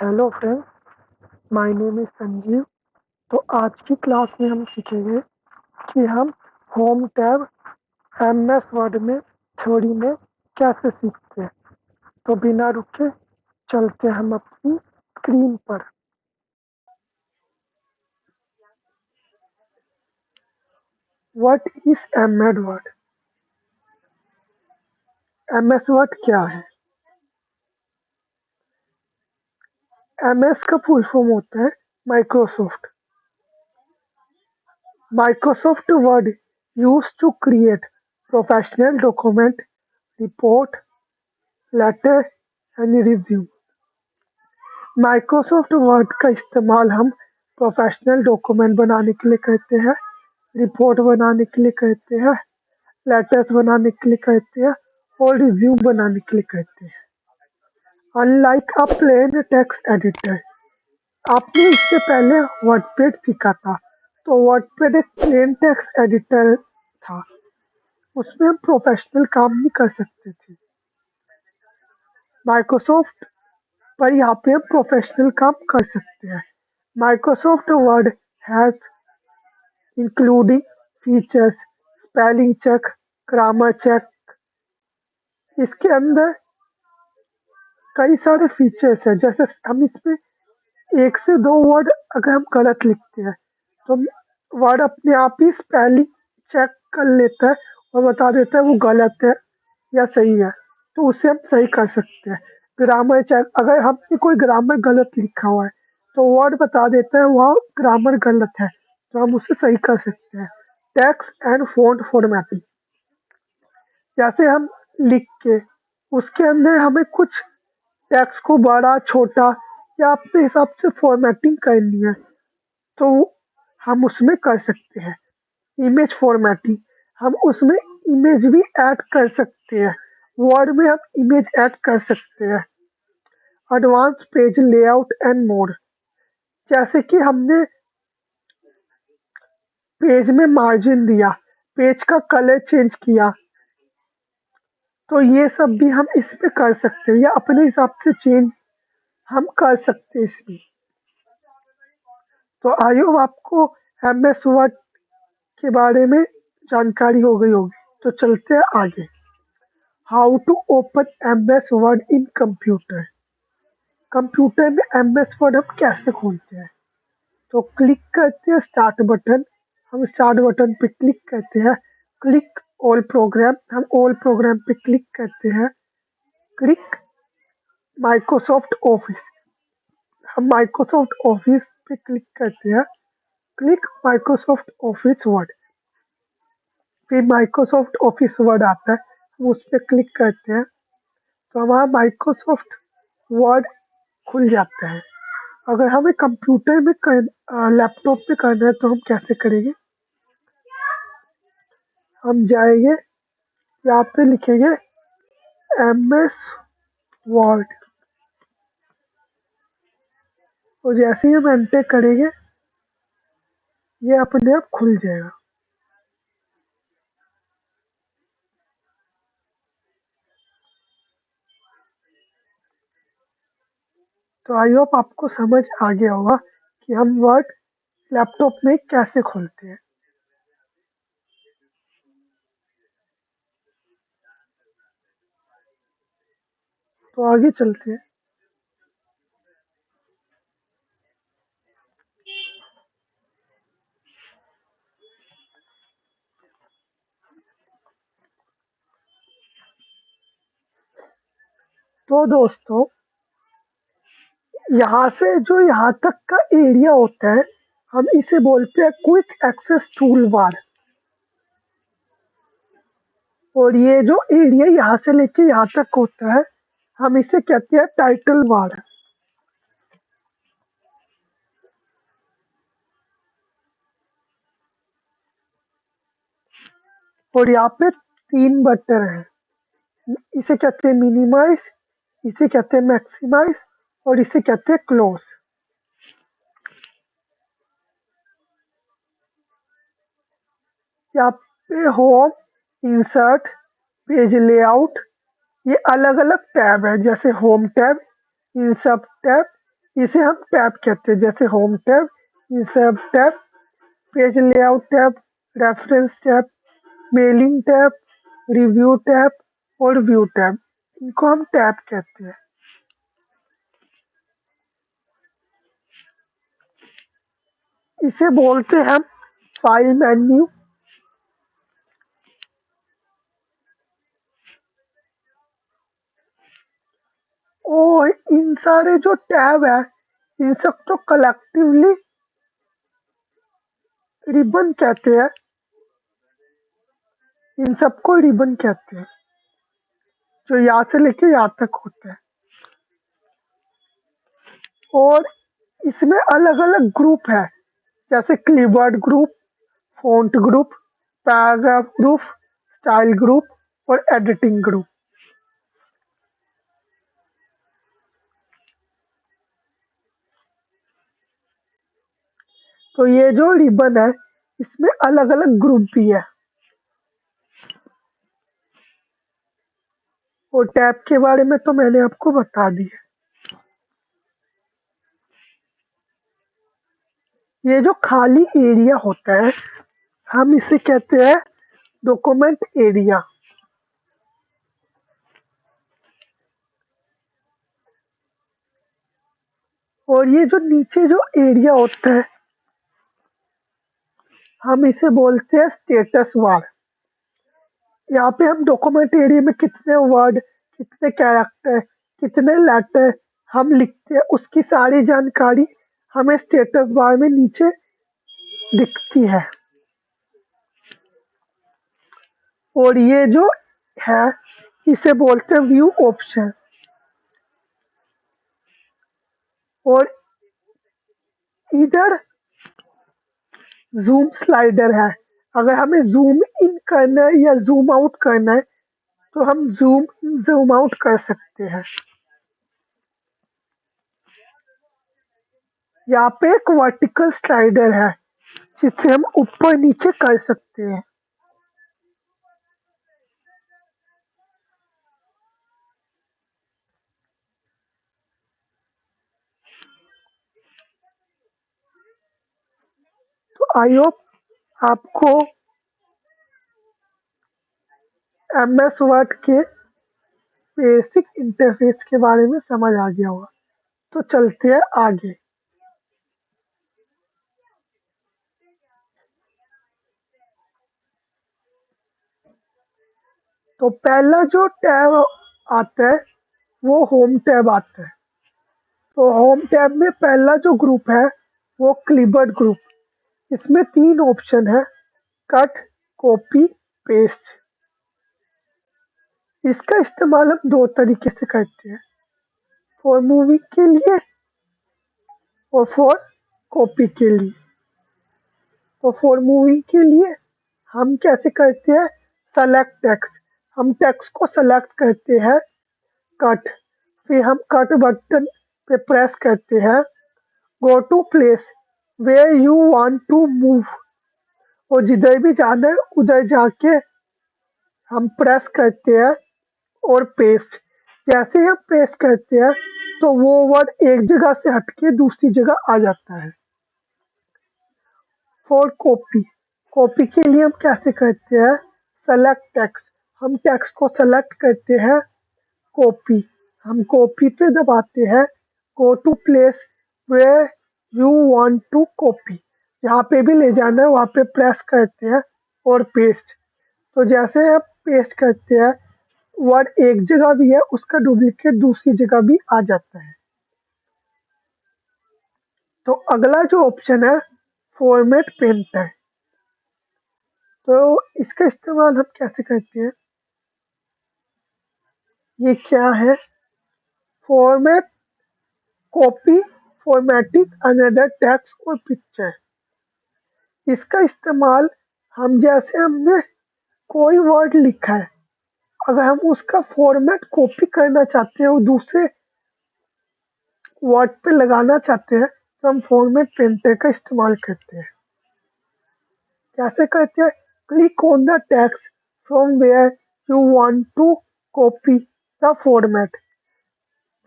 Hello friends, my name is Sanjeev. तो आज की क्लास में हम सीखेंगे कि हम होम टैब एमएस वर्ड में थ्योरी में कैसे सीखते हैं। तो बिना रुके चलते हम अपनी स्क्रीन पर। What is MS word? MS word क्या है? एमएस का फुल फॉर्म होता है Microsoft. Microsoft word use to create professional document, report, letter and resume. Microsoft word का इस्तेमाल हम प्रोफेशनल डॉक्यूमेंट बनाने के लिए करते हैं, रिपोर्ट बनाने के लिए करते हैं, लेटर्स बनाने के लिए करते हैं और रिज्यूम बनाने के लिए करते हैं। Unlike a plain text editor, आपने इससे पहले वर्डपैड सीखा था। तो वर्डपैड एक प्लेन टेक्स्ट एडिटर था, उसमें हम प्रोफेशनल काम नहीं कर सकते थे। माइक्रोसॉफ्ट पर यहाँ पे हम प्रोफेशनल काम कर सकते हैं। Microsoft word has including features, spelling check, grammar check. इसके अंदर कई सारे फीचर्स हैं, जैसे हम इसमें एक से दो वर्ड अगर हम गलत लिखते हैं तो वर्ड अपने आप ही स्पेलिंग चेक कर लेता है और बता देता है वो गलत है या सही है, तो उसे हम सही कर सकते हैं। ग्रामर चेक, अगर हमने कोई ग्रामर गलत लिखा हुआ है तो वर्ड बता देता है वह ग्रामर गलत है, तो हम उसे सही कर सकते हैं। टेक्स्ट एंड फ़ॉन्ट फॉर्मेटिंग, जैसे हम लिख के उसके अंदर हमें कुछ टेक्स्ट को बड़ा छोटा या अपने हिसाब से फॉर्मेटिंग करनी है तो हम उसमें कर सकते हैं। इमेज फॉर्मेटिंग, हम उसमें इमेज भी ऐड कर सकते हैं, वर्ड में हम इमेज ऐड कर सकते हैं। Advance page layout and mode, जैसे कि हमने पेज में मार्जिन दिया, पेज का कलर चेंज किया, तो ये सब भी हम इसमें कर सकते हैं या अपने हिसाब से चेंज हम कर सकते हैं इसमें। तो आई होप आपको एमएस वर्ड के बारे में जानकारी हो गई होगी। तो चलते हैं आगे। How to open MS word in computer. Computer में एमएस वर्ड हम कैसे खोलते हैं? तो क्लिक करते हैं स्टार्ट बटन, हम स्टार्ट बटन पे क्लिक करते हैं। क्लिक ऑल प्रोग्राम, हम ऑल प्रोग्राम पे क्लिक करते हैं। क्लिक माइक्रोसॉफ्ट ऑफिस, हम माइक्रोसॉफ्ट ऑफिस पे क्लिक करते हैं। क्लिक माइक्रोसॉफ्ट ऑफिस वर्ड, फिर माइक्रोसॉफ्ट ऑफिस वर्ड आता है, हम उस पर क्लिक करते हैं तो हमारा माइक्रोसॉफ्ट वर्ड खुल जाता है। अगर हमें कंप्यूटर में लैपटॉप पे करना है तो हम कैसे करेंगे? हम जाएंगे, यहाँ पे लिखेंगे एमएस वर्ड और जैसे ही हम एंटर करेंगे ये अपने आप खुल जाएगा। तो आई होप आपको समझ आ गया होगा कि हम वर्ड लैपटॉप में कैसे खोलते हैं। तो आगे चलते हैं। तो दोस्तों, यहाँ से जो यहाँ तक का एरिया होता है हम इसे बोलते हैं क्विक एक्सेस टूल बार। और ये जो एरिया यहाँ से लेके यहाँ तक होता है हम इसे कहते हैं टाइटल बार। और यहाँ पे तीन बटन हैं, इसे कहते हैं मिनिमाइज, इसे कहते हैं मैक्सिमाइज और इसे कहते हैं क्लोज। यहाँ पे होम, इंसर्ट, पेज लेआउट, ये अलग अलग टैब है, जैसे होम टैब, इंसर्ट टैब, इसे हम टैब कहते हैं, जैसे home tab, insert tab, page layout tab, reference tab, mailing tab, review tab और व्यू टैब। इनको हम टैब कहते हैं। इसे बोलते हैं हम फाइल मेन्यू। और इन सारे जो टैब है, इन सब को कलेक्टिवली रिबन कहते हैं। इन सबको रिबन कहते हैं, जो यहाँ से लेके यहाँ तक होते हैं। और इसमें अलग अलग ग्रुप है, जैसे clipboard group, font group, paragraph group, style group और एडिटिंग ग्रुप। तो ये जो रिबन है, इसमें अलग अलग ग्रुप भी है। और टैब के बारे में तो मैंने आपको बता दिया। ये जो खाली एरिया होता है, हम इसे कहते हैं डॉक्यूमेंट एरिया। और ये जो नीचे जो एरिया होता है, हम इसे बोलते हैं स्टेटस बार। यहाँ पे हम डॉक्यूमेंट एरिया में कितने वर्ड, कितने कैरेक्टर, कितने लेटर हम लिखते हैं, उसकी सारी जानकारी हमें स्टेटस बार में नीचे दिखती है। और ये जो है, इसे बोलते हैं व्यू ऑप्शन। और इधर ज़ूम स्लाइडर है। अगर हमें ज़ूम इन करना है या ज़ूम आउट करना है, तो हम ज़ूम इन ज़ूम आउट कर सकते हैं। यहाँ पे एक वर्टिकल स्लाइडर है, जिसे हम ऊपर नीचे कर सकते हैं। तो आई होप आपको एमएस वर्ड के बेसिक इंटरफेस के बारे में समझ आ गया होगा। तो चलते हैं आगे। तो पहला जो टैब आता है, वो होम टैब आता है। तो होम टैब में पहला जो ग्रुप है, वो क्लिबर्ड ग्रुप। इसमें 3 ऑप्शन है, कट, कॉपी, पेस्ट। इसका इस्तेमाल हम 2 तरीके से करते हैं, फॉर मूविंग के लिए और फॉर कॉपी के लिए। तो फॉर मूविंग के लिए हम कैसे करते हैं, सेलेक्ट टेक्स्ट। हम टेक्स्ट को सेलेक्ट करते हैं, कट। फिर हम कट बटन पे प्रेस करते हैं, go to place where you want to move. और जिधर भी जाना है उधर जाके हम प्रेस करते हैं, और पेस्ट। जैसे ही हम पेस्ट करते हैं, तो वो वर्ड एक जगह से हटके दूसरी जगह आ जाता है। फॉर कॉपी, कॉपी के लिए हम कैसे करते हैं, सेलेक्ट टेक्स्ट। हम टेक्स्ट को सेलेक्ट करते हैं, कॉपी। हम कॉपी पे दबाते हैं, go to place where you want to copy. जहाँ पे भी ले जाना है वहाँ पे प्रेस करते हैं, और पेस्ट। तो जैसे आप पेस्ट करते हैं, वर्ड एक जगह भी है, उसका डुप्लीकेट दूसरी जगह भी आ जाता है। तो अगला जो ऑप्शन है, फॉर्मेट पेंटर। तो इसका इस्तेमाल हम कैसे करते हैं, ये क्या है, format copy formatting another text और पिक्चर। इसका इस्तेमाल हम, जैसे हमने कोई वर्ड लिखा है, अगर हम उसका फॉर्मेट कॉपी करना चाहते हैं और दूसरे वर्ड पे लगाना चाहते हैं, तो हम फॉर्मेट पेंटर का इस्तेमाल करते हैं। कैसे करते हैं, click on the text from where you want to copy the format.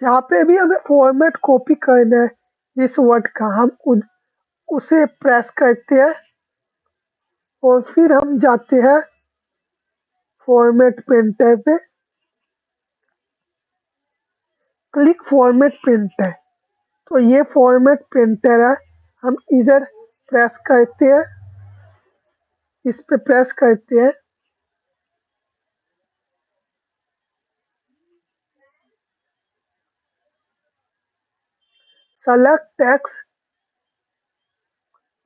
जहाँ पे भी हमें फॉर्मेट कॉपी करना है जिस वर्ड का उसे प्रेस करते हैं और फिर हम जाते हैं फॉर्मेट प्रिंटर पे, क्लिक फॉर्मेट प्रिंटर। तो ये फॉर्मेट प्रिंटर है, हम इधर प्रेस करते हैं, इस पे प्रेस करते हैं, select text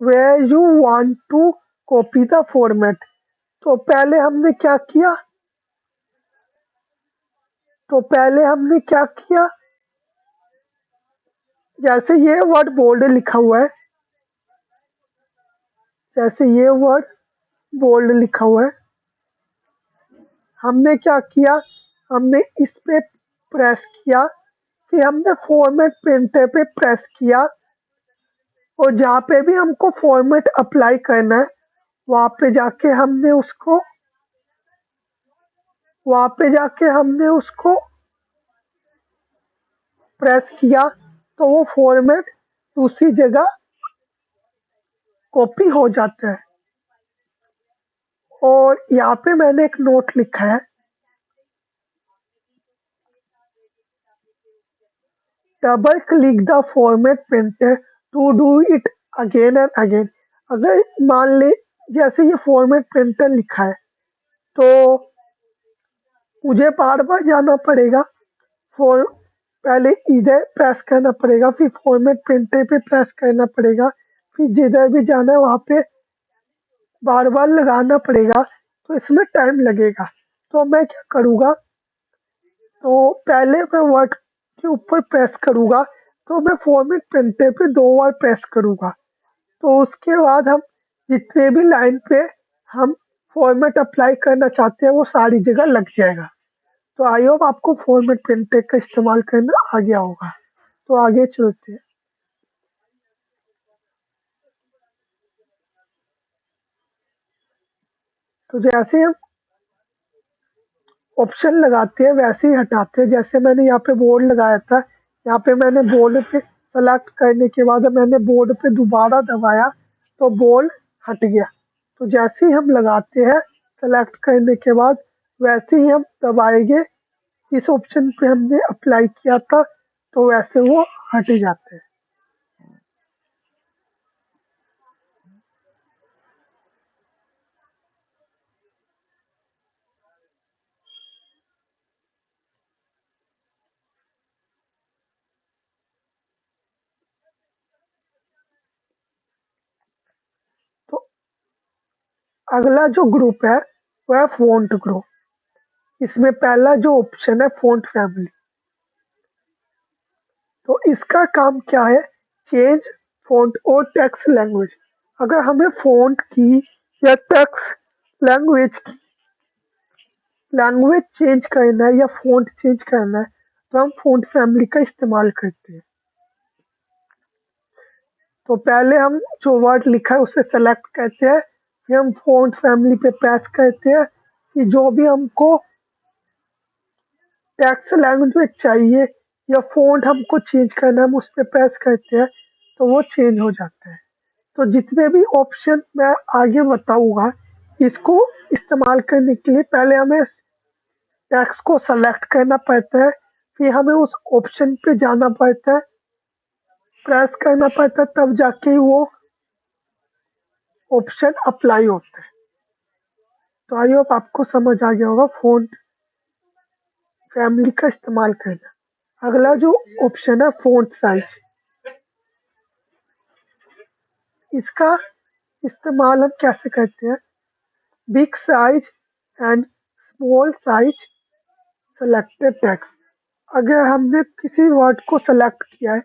where you want to copy the format. तो पहले हमने क्या किया, जैसे ये वर्ड बोल्ड लिखा हुआ है, जैसे ये वर्ड बोल्ड लिखा हुआ है, हमने क्या किया, हमने इस पे प्रेस किया, फिर हमने फॉर्मेट प्रिंटर पे प्रेस किया और जहाँ पे भी हमको फॉर्मेट अप्लाई करना है वहाँ पे जाके हमने उसको वहाँ पे जाके हमने उसको प्रेस किया तो वो फॉर्मेट दूसरी जगह कॉपी हो जाता है। और यहाँ पे मैंने एक नोट लिखा है, double click the format printer to do it again and again. अगर मान ले जैसे ये फॉर्मेट प्रिंटर लिखा है तो मुझे बार बार जाना पड़ेगा, फॉर पहले इधर प्रेस करना पड़ेगा, फिर फॉर्मेट प्रिंटर पे प्रेस करना पड़ेगा, फिर जिधर भी जाना है वहाँ पे बार बार लगाना पड़ेगा, तो इसमें टाइम लगेगा। तो मैं क्या करूँगा, तो पहले मैं वर्ड के ऊपर प्रेस करूँगा, तो मैं फॉर्मेट प्रिंटर पे 2 बार प्रेस करूँगा, तो उसके बाद हम जितने भी लाइन पे हम फॉर्मेट अप्लाई करना चाहते हैं वो सारी जगह लग जाएगा। तो आई होप आपको फॉर्मेट प्रिंटर का इस्तेमाल करना आ गया होगा। तो आगे चलते हैं। तो जैसे हम ऑप्शन लगाते हैं वैसे ही हटाते हैं, जैसे मैंने यहाँ पे बोर्ड लगाया था, यहाँ पे मैंने बोर्ड पे सेलेक्ट करने के बाद मैंने बोर्ड पे दोबारा दबाया तो बोर्ड हट गया। तो जैसे ही हम लगाते हैं सेलेक्ट करने के बाद वैसे ही हम दबाएंगे इस ऑप्शन पे हमने अप्लाई किया था, तो वैसे वो हट जाते हैं। तो अगला जो ग्रुप है वह फ़ॉन्ट ग्रुप। इसमें पहला जो ऑप्शन है फ़ॉन्ट फैमिली। तो इसका काम क्या है, चेंज फ़ॉन्ट और टेक्स्ट लैंग्वेज। अगर हमें फ़ॉन्ट की या टेक्स्ट लैंग्वेज की लैंग्वेज चेंज करना है या फ़ॉन्ट चेंज करना है तो हम फ़ॉन्ट फैमिली का इस्तेमाल करते हैं। तो पहले हम जो वर्ड लिखा है उसे सेलेक्ट करते हैं, फिर हम फ़ॉन्ट फैमिली पे प्रेस करते हैं कि जो भी हमको टेक्स्ट लैंग्वेज चाहिए या फ़ॉन्ट हमको चेंज करना है हम उस पे प्रेस करते हैं तो वो चेंज हो जाता है। तो जितने भी ऑप्शन मैं आगे बताऊँगा इसको इस्तेमाल करने के लिए पहले हमें टेक्स्ट को सेलेक्ट करना पड़ता है, फिर हमें उस ऑप्शन पे जाना पड़ता है, प्रेस करना पड़ता है, तब जाके वो ऑप्शन अप्लाई होता है। तो आई होप आपको समझ आ गया होगा फ़ॉन्ट फैमिली का इस्तेमाल करना। अगला जो ऑप्शन है फ़ॉन्ट साइज़, इसका इस्तेमाल हम कैसे करते हैं, big size and small size selected text. अगर हमने किसी वर्ड को सेलेक्ट किया है,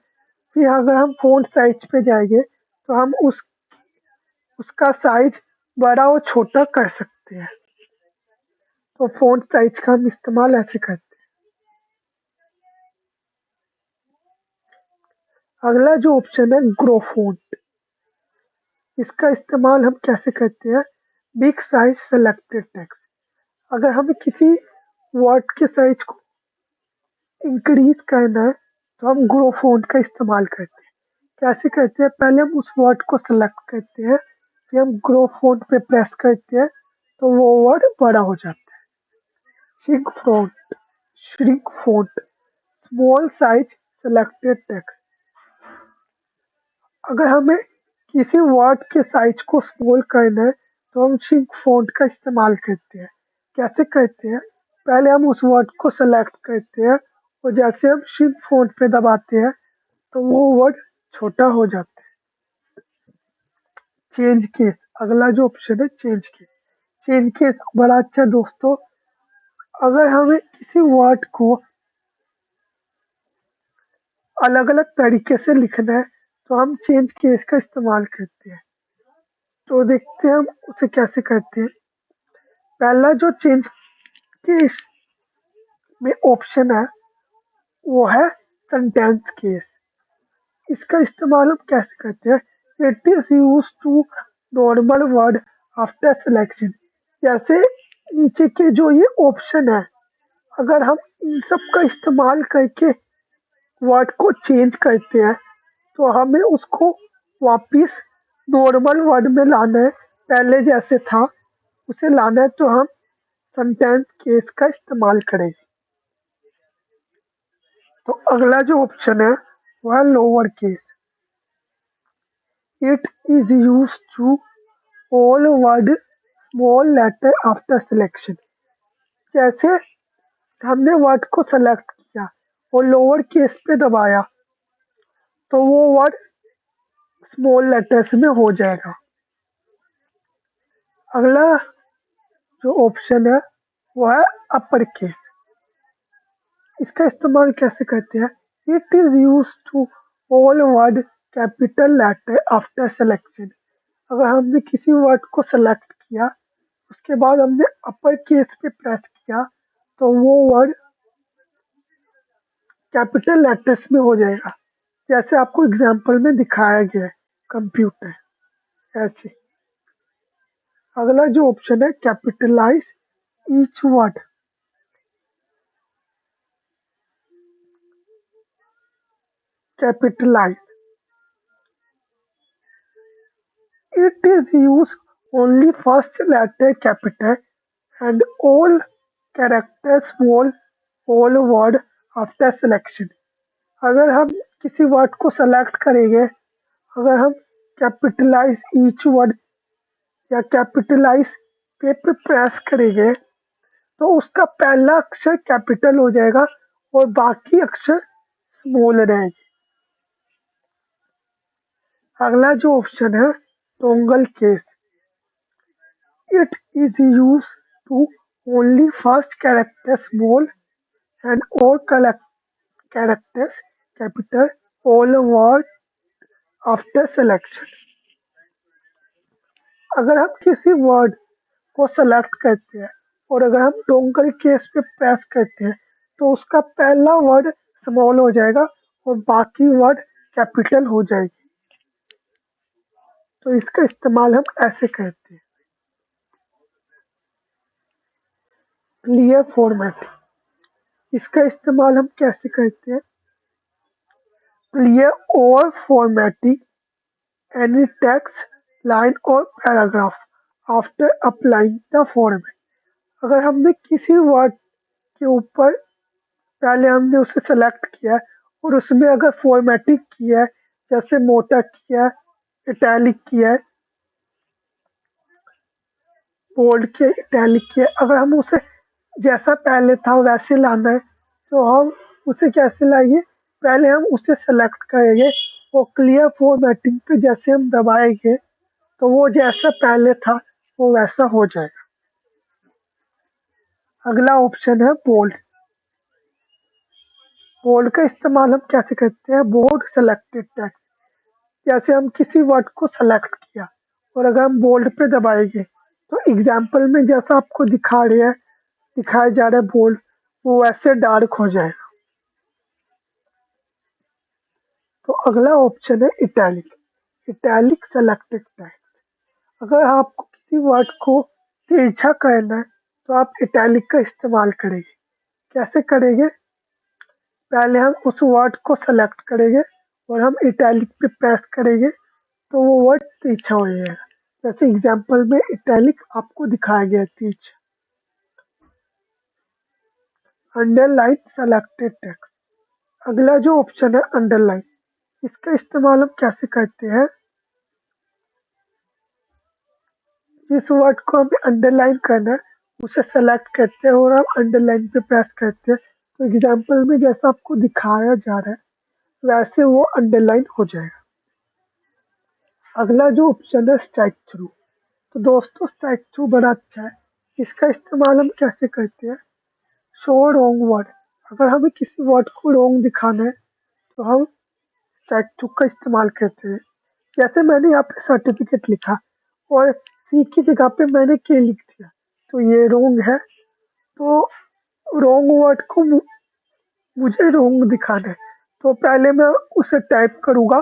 फिर अगर हम फ़ॉन्ट साइज पे जाएँगे तो हम उसका साइज बड़ा और छोटा कर सकते हैं। तो फ़ॉन्ट साइज का हम इस्तेमाल ऐसे करते हैं। अगला जो ऑप्शन है ग्रो फ़ॉन्ट, इसका इस्तेमाल हम कैसे करते हैं, बिग साइज सेलेक्टेड टेक्स्ट। अगर हमें किसी वर्ड के साइज को इंक्रीज करना है तो हम ग्रो फ़ॉन्ट का इस्तेमाल करते हैं। कैसे करते हैं? पहले हम उस वर्ड को सेलेक्ट करते हैं, फिर हम ग्रो फ़ॉन्ट पे प्रेस करते हैं तो वो वर्ड बड़ा हो जाता है। Shrink font, small size selected text. अगर हमें किसी वर्ड के साइज को स्मॉल करना है तो हम श्रिंक फ़ॉन्ट का इस्तेमाल करते हैं। कैसे करते हैं? पहले हम उस वर्ड को सेलेक्ट करते हैं और जैसे हम श्रिंक फ़ॉन्ट पे दबाते हैं तो वो वर्ड छोटा हो जाता है। चेंज केस, अगला जो ऑप्शन है चेंज केस। चेंज केस बड़ा अच्छा है दोस्तों। अगर हमें किसी वर्ड को अलग अलग तरीके से लिखना है तो हम चेंज केस का इस्तेमाल करते हैं। तो देखते हैं हम उसे कैसे करते हैं। पहला जो चेंज केस में ऑप्शन है वो है सेंटेंस केस। इसका इस्तेमाल हम कैसे करते हैं? It is use to normal word after selection. जैसे नीचे के जो ये ऑप्शन है, अगर हम इन सब का इस्तेमाल करके वर्ड को चेंज करते हैं तो हमें उसको वापिस नॉर्मल वर्ड में लाना है, पहले जैसे था उसे लाना है तो हम सेंटेंस केस का इस्तेमाल करेंगे। तो अगला जो ऑप्शन है वह है lower case. It is use to all word small letter after selection. जैसे हमने वर्ड को सेलेक्ट किया और लोअर केस पे दबाया तो वो वर्ड स्मॉल लेटर्स में हो जाएगा। अगला जो ऑप्शन है वो है अपर केस। इसका इस्तेमाल कैसे करते हैं? It is use to all word capital letter after selection. अगर हमने किसी वर्ड को सेलेक्ट किया उसके बाद हमने अपर केस पे प्रेस किया तो वो वर्ड कैपिटल लेटर्स में हो जाएगा, जैसे आपको एग्जाम्पल में दिखाया गया है कंप्यूटर ऐसे। अगला जो ऑप्शन है capitalize each word. Capitalize, it is used only first letter capital and all characters small all word after selection। अगर हम किसी वर्ड को सेलेक्ट करेंगे, अगर हम कैपिटलाइज ईच वर्ड या कैपिटलाइज पे प्रेस करेंगे तो उसका पहला अक्षर कैपिटल हो जाएगा और बाकी अक्षर स्मॉल रहेंगे। अगला जो ऑप्शन है टोंगल case. It is used to only first character small and all characters capital all word after selection। अगर हम किसी वर्ड को सेलेक्ट करते हैं और अगर हम टोंगल केस पे प्रेस करते हैं तो उसका पहला वर्ड स्मॉल हो जाएगा और बाकी वर्ड कैपिटल हो जाएगी। तो इसका इस्तेमाल हम ऐसे करते हैं। क्लियर फॉर्मेटिंग, इसका इस्तेमाल हम कैसे करते हैं? क्लियर और formatting any text, line or paragraph after applying the format। अगर हमने किसी वर्ड के ऊपर पहले हमने उसे सेलेक्ट किया है और उसमें अगर फॉर्मेटिंग किया है, जैसे मोटा किया है, इटैलिक किया है, बोल्ड किया, इटैलिक किया है, अगर हम उसे जैसा पहले था वैसे लाना है तो हम उसे कैसे लाएंगे? पहले हम उसे सेलेक्ट करेंगे और क्लियर फॉर्मेटिंग पे जैसे हम दबाएंगे तो वो जैसा पहले था वो वैसा हो जाएगा। अगला ऑप्शन है बोल्ड। बोल्ड का इस्तेमाल हम कैसे करते हैं? Bold selected text. जैसे हम किसी वर्ड को सेलेक्ट किया और अगर हम बोल्ड पे दबाएंगे तो एग्जाम्पल में जैसा आपको दिखाया जा रहा है बोल्ड, वो वैसे डार्क हो जाएगा। तो अगला ऑप्शन है इटैलिक। Italic selected text. अगर आपको किसी वर्ड को तिरछा करना है तो आप इटैलिक का इस्तेमाल करेंगे। कैसे करेंगे? पहले हम उस वर्ड को सेलेक्ट करेंगे और हम इटैलिक पे प्रेस करेंगे तो वो वर्ड पीछे हो जाएगा। जैसे एग्जांपल में इटैलिक आपको दिखाया गया पीछे। Underline selected text. अगला जो ऑप्शन है अंडरलाइन, इसका इस्तेमाल हम कैसे करते हैं? जिस वर्ड को हमें अंडरलाइन करना है उसे सेलेक्ट करते हैं और हम अंडरलाइन पे प्रेस करते हैं। तो एग्जांपल में जैसा आपको दिखाया जा रहा है वैसे वो अंडरलाइन हो जाएगा। अगला जो ऑप्शन है स्ट्राइक थ्रू। तो दोस्तों स्ट्राइक थ्रू बड़ा अच्छा है। इसका इस्तेमाल हम कैसे करते हैं? Show wrong word. अगर हमें किसी वर्ड को रॉन्ग दिखाना है तो हम स्ट्राइक थ्रू का इस्तेमाल करते हैं। जैसे मैंने यहाँ पे सर्टिफिकेट लिखा और सी की जगह पे मैंने के लिख दिया तो ये रॉन्ग है। तो रॉन्ग वर्ड को मुझे रॉन्ग दिखाना है तो पहले मैं उसे टाइप करूँगा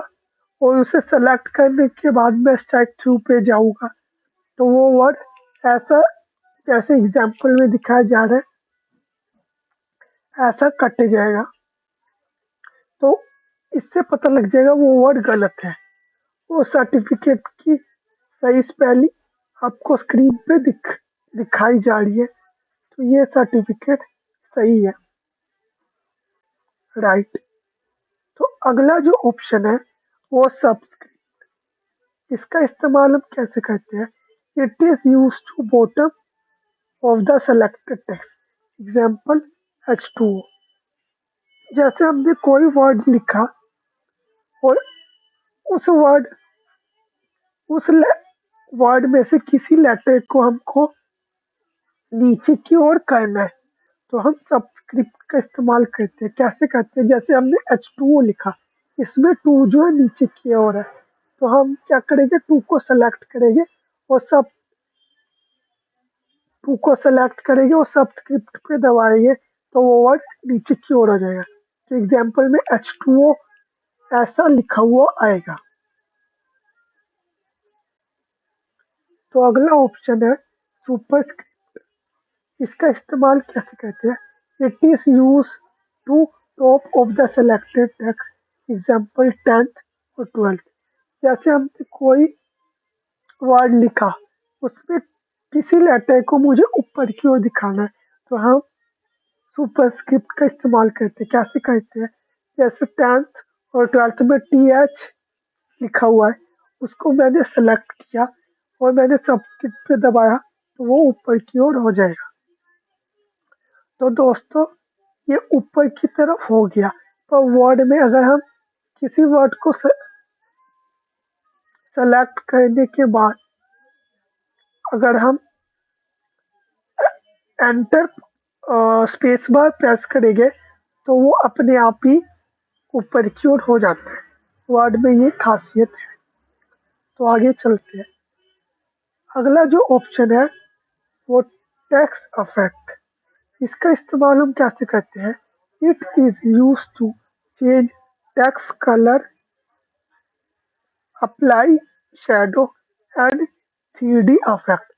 और उसे सेलेक्ट करने के बाद मैं स्ट्राइक थ्रू पे जाऊँगा तो वो वर्ड ऐसा जैसे एग्जाम्पल में दिखाया जा रहा है ऐसा कट जाएगा। तो इससे पता लग जाएगा वो वर्ड गलत है। वो सर्टिफिकेट की सही स्पेलिंग आपको स्क्रीन पे दिखाई जा रही है तो ये सर्टिफिकेट सही है, राइट। तो अगला जो ऑप्शन है वो सब्सक्रिप्ट। इसका इस्तेमाल हम कैसे करते हैं? It is use to bottom of the selected text. Example H2O। जैसे हमने कोई वर्ड लिखा और उस उस वर्ड में से किसी लेटर को हमको नीचे की ओर करना है तो हम सबस्क्रिप्ट का इस्तेमाल करते हैं। कैसे करते हैं? जैसे हमने H2O लिखा, इसमें टू जो है नीचे की ओर है तो हम क्या करेंगे? टू को सेलेक्ट करेंगे और सबस्क्रिप्ट पे दबाएंगे तो वो वर्ड नीचे की ओर आ जाएगा। तो एग्जाम्पल में H2O ऐसा लिखा हुआ आएगा। तो अगला ऑप्शन है सुपरस्क्रिप्ट। इसका इस्तेमाल कैसे करते हैं? It is use to top of the selected text. Example 10th और 12th। जैसे हमने कोई वर्ड लिखा उसमें किसी लेटर को मुझे ऊपर की ओर दिखाना है तो हम सुपरस्क्रिप्ट का इस्तेमाल करते हैं। कैसे करते हैं? जैसे 10th और 12th में TH लिखा हुआ है उसको मैंने सेलेक्ट किया और मैंने सबस्क्रिप्ट पे दबाया तो वो ऊपर की ओर हो जाएगा। तो दोस्तों ये ऊपर की तरफ हो गया। तो वर्ड में अगर हम किसी वर्ड को सेलेक्ट करने के बाद अगर हम एंटर स्पेस बार प्रेस करेंगे तो वो अपने आप ही ऊपर की ओर हो जाता है। वर्ड में ये खासियत है। तो आगे चलते हैं। अगला जो ऑप्शन है वो टेक्स्ट अफेक्ट। इसका इस्तेमाल हम कैसे करते हैं? It is use to change text colour, apply shadow and 3D effect.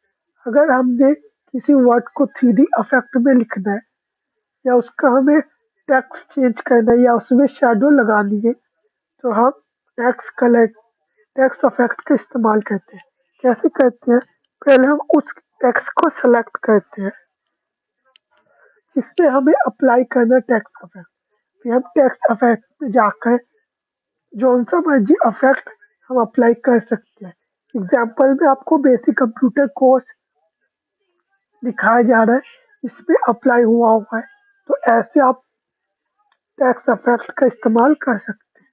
अगर हमने किसी वर्ड को 3D अफेक्ट में लिखना है या उसका हमें टेक्स्ट चेंज करना है या उसमें शैडो लगानी है तो हम टेक्स्ट अफेक्ट का इस्तेमाल करते हैं। कैसे करते हैं? पहले हम उस टेक्स्ट को सेलेक्ट करते हैं जिससे हमें अप्लाई करना है टेक्स्ट अफेक्ट। फिर हम टेक्स्ट अफेक्ट में जाकर जौन सा मर्जी अफेक्ट हम अप्लाई कर सकते हैं। एग्जाम्पल में आपको बेसिक कंप्यूटर कोर्स दिखाया जा रहा है इसमें अप्लाई हुआ है तो ऐसे आप टेक्स्ट अफेक्ट का इस्तेमाल कर सकते हैं।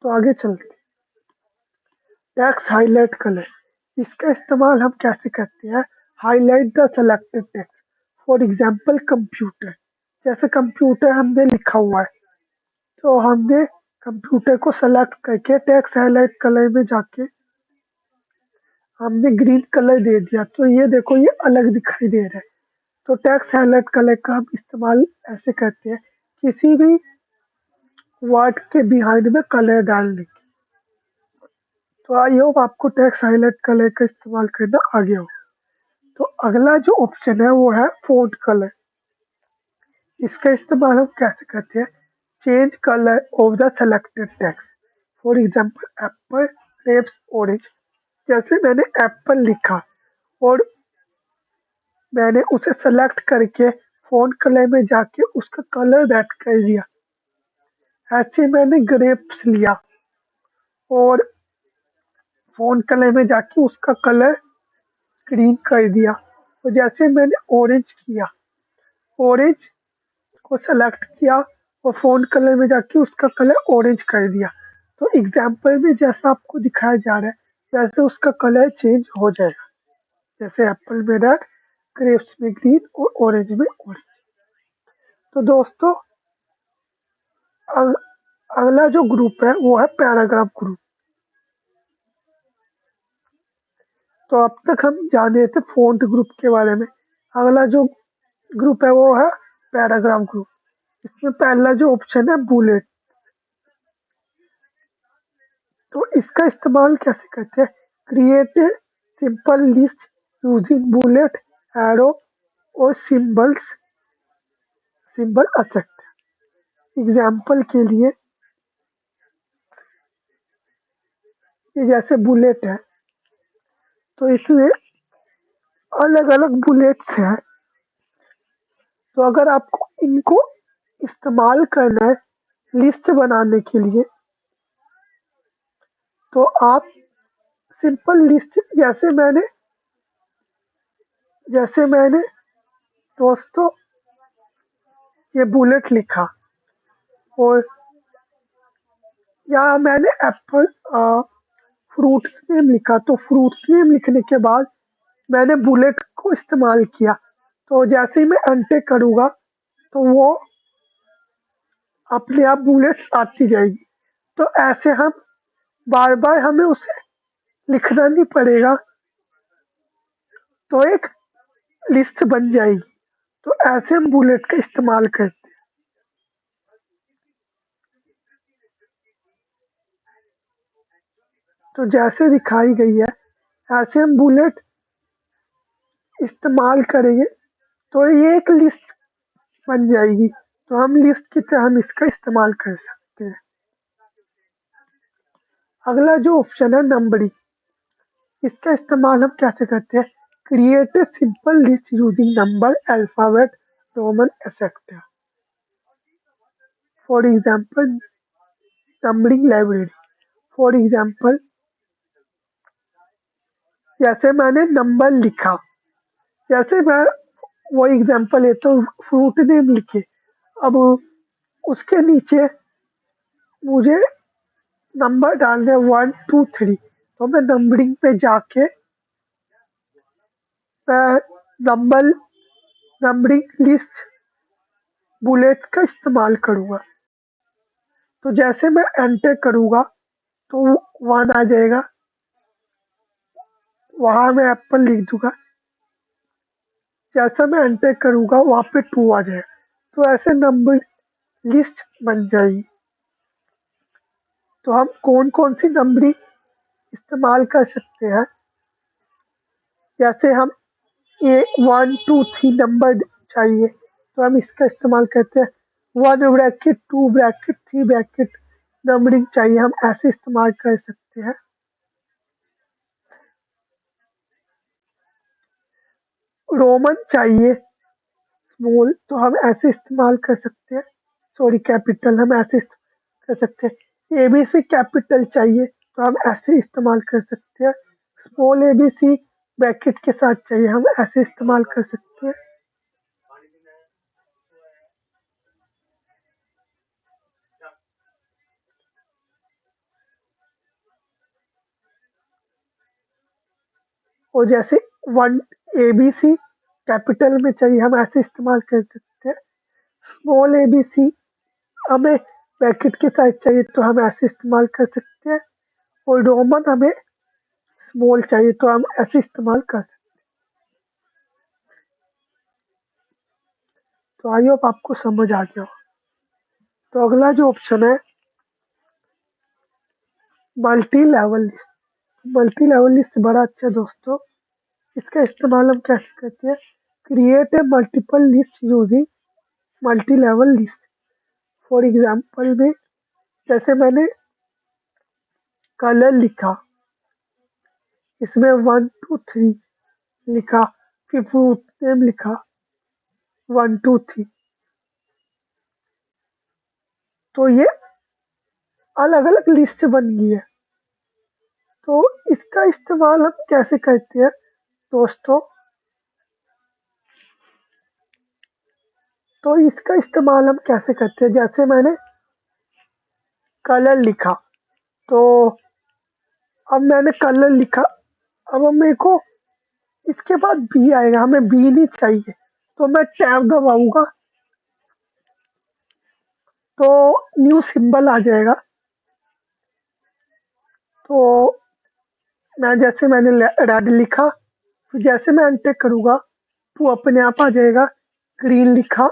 तो आगे चलते हैं। Text highlight colour. इसका इस्तेमाल हम कैसे करते हैं? Highlight the selected text. For example computer. जैसे कंप्यूटर हमने लिखा हुआ है तो हमने कंप्यूटर को सेलेक्ट करके टेक्स्ट हाईलाइट कलर में जाके हमने ग्रीन कलर दे दिया तो ये देखो ये अलग दिखाई दे रहा है। तो टेक्स्ट हाईलाइट कलर का हम इस्तेमाल ऐसे करते हैं किसी भी वर्ड के बिहाइंड में कलर डालने की। तो आई होप आपको टेक्स्ट हाईलाइट कलर का इस्तेमाल करना आ गया हो। तो अगला जो ऑप्शन है वो है फ़ॉन्ट कलर। इसका इस्तेमाल हम कैसे करते हैं? Change colour of the selected text. For example Apple, grapes, orange. जैसे मैंने एप्पल लिखा और मैंने उसे सेलेक्ट करके फ़ॉन्ट कलर में जाके उसका कलर रेड कर दिया। ऐसे मैंने ग्रेप्स लिया और फ़ॉन्ट कलर में जाके उसका कलर ग्रीन कर दिया। तो जैसे मैंने ऑरेंज किया, ऑरेंज को सेलेक्ट किया और फ़ॉन्ट कलर में जाके उसका कलर ऑरेंज कर दिया। तो एग्जाम्पल में जैसा आपको दिखाया जा रहा है वैसे उसका कलर चेंज हो जाएगा। जैसे एप्पल में रेड, ग्रेप्स में ग्रीन और ऑरेंज में ऑरेंज। तो दोस्तों अग, अगला जो ग्रुप है वो है पैराग्राफ ग्रुप। तो अब तक हम जाने थे फ़ॉन्ट ग्रुप के बारे में। अगला जो ग्रुप है वो है पैराग्राफ ग्रुप। इसमें पहला जो ऑप्शन है बुलेट। तो इसका इस्तेमाल कैसे करते हैं? Create a simple list using bullet, arrow और सिंबल इफेक्ट। एग्जाम्पल के लिए ये जैसे बुलेट है तो इसमें अलग अलग बुलेट्स हैं। तो अगर आपको इनको इस्तेमाल करना है लिस्ट बनाने के लिए तो आप सिंपल लिस्ट जैसे मैंने दोस्तों ये बुलेट लिखा और यहाँ मैंने एप्पल फ्रूट नेम लिखा। तो फ्रूट नेम लिखने के बाद मैंने बुलेट को इस्तेमाल किया। तो जैसे ही मैं एंटर करूँगा तो वो अपने आप बुलेट्स आती जाएगी। तो ऐसे हम बार बार हमें उसे लिखना नहीं पड़ेगा, तो एक लिस्ट बन जाएगी। तो ऐसे हम बुलेट का इस्तेमाल करते हैं। तो जैसे दिखाई गई है ऐसे हम बुलेट इस्तेमाल करेंगे तो ये एक लिस्ट बन जाएगी। तो हम लिस्ट की तरह हम इसका इस्तेमाल कर सकते हैं। अगला जो ऑप्शन है नंबरिंग। इसका इस्तेमाल हम कैसे करते हैं? Create a simple list using number, alphabet, Roman etcetera. For example numbering library. For example जैसे मैंने नंबर लिखा, जैसे मैं वो एग्जाम्पल है तो फ्रूट नेम लिखे। अब उसके नीचे मुझे नंबर डालने 1 2 3। तो मैं नंबरिंग पे जाके मैं नंबर नंबरिंग लिस्ट बुलेट का इस्तेमाल करूँगा। तो जैसे मैं एंटर करूँगा तो 1 आ जाएगा, वहाँ मैं एप्पल लिख दूँगा। जैसा मैं एंटर करूँगा वहाँ पे 2 आ जाएगा। तो ऐसे नंबर लिस्ट बन जाएगी। तो हम कौन-कौन सी नंबरिंग इस्तेमाल कर सकते हैं? जैसे हम ए 1 2 3 नंबर चाहिए तो हम इसका इस्तेमाल करते हैं। 1 ब्रैकेट, 2 ब्रैकेट, 3 ब्रैकेट नंबरिंग चाहिए हम ऐसे इस्तेमाल कर सकते हैं। रोमन चाहिए स्मॉल तो हम ऐसे इस्तेमाल कर सकते हैं। सॉरी कैपिटल हम ऐसे कर सकते हैं। एबीसी कैपिटल चाहिए तो हम ऐसे इस्तेमाल कर सकते हैं। स्मॉल एबीसी ब्रैकेट के साथ चाहिए हम ऐसे इस्तेमाल कर सकते हैं। और जैसे 1 एबीसी कैपिटल में चाहिए हम ऐसे इस्तेमाल कर सकते हैं। स्मॉल एबीसी हमें ब्रैकेट के साथ चाहिए तो हम ऐसे इस्तेमाल कर सकते हैं। और रोमन हमें स्मॉल चाहिए तो हम ऐसे इस्तेमाल कर सकते हैं। तो आई होप आपको समझ आ गया हो। तो अगला जो ऑप्शन है multi level list. Multi level list बड़ा अच्छा है दोस्तों। इसका इस्तेमाल हम कैसे करते हैं? Create a multiple list using multi level list. For example में जैसे मैंने कलर लिखा, इसमें 1 2 3 लिखा, फिर फ्रूट नेम लिखा 1 2 3, तो ये अलग अलग लिस्ट बन गई है। तो इसका इस्तेमाल हम कैसे करते हैं दोस्तों? तो इसका इस्तेमाल हम कैसे करते हैं, जैसे मैंने कलर लिखा, तो अब मैंने कलर लिखा, अब मेरे को इसके बाद बी आएगा, हमें बी नहीं चाहिए, तो मैं टैब दबाऊंगा तो न्यू सिंबल आ जाएगा। तो मैंने रेड लिखा, फिर जैसे मैं एंटर करूंगा तो अपने आप आ जाएगा। ग्रीन लिखा,